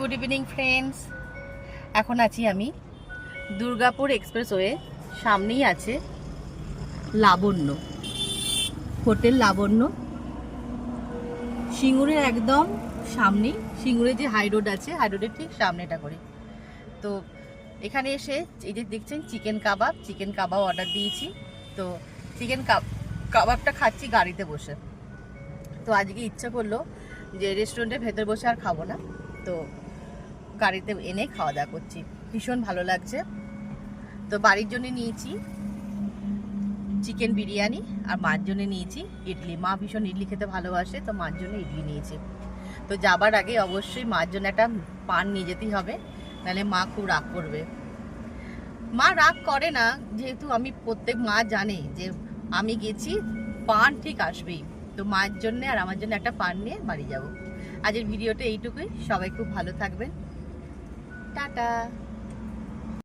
Good evening friends. এখন আছি আমি দুর্গাপুর এক্সপ্রেসওয়ে, সামনেই আছে লাবণ্য হোটেল। লাবণ্য সিঙ্গুরের একদম সামনেই, সিঙ্গুরে যে হাই রোড আছে, হাই রোডের ঠিক সামনেটা করে। তো এখানে এসে এই যে দেখছেন চিকেন কাবাব অর্ডার দিয়েছি। তো চিকেন কাবাবটা খাচ্ছি গাড়িতে বসে। তো আজকে ইচ্ছা করলো যে রেস্টুরেন্টের ভেতর বসে আর খাবো না, তো গাড়িতে এনে খাওয়া দাওয়া করছি। ভীষণ ভালো লাগছে। তো বাড়ির জন্য নিয়েছি চিকেন বিরিয়ানি, আর মার জন্য নিয়েছি ইডলি। মা ভীষণ ইডলি খেতে ভালোবাসে, তো মার জন্য ইডলি নিয়েছি। তো যাবার আগে অবশ্যই মার জন্য একটা পান নিয়ে যেতেই হবে, নাহলে মা খুব রাগ করবে। মা রাগ করে না, যেহেতু আমি প্রত্যেক মা জানে যে আমি গেছি, পান ঠিক আসবেই। তো মায়ের জন্য আর আমার জন্য একটা পান নিয়ে বাড়ি যাব। আজকের ভিডিওটা এইটুকুই। সবাই খুব ভালো থাকবেন। টাটা।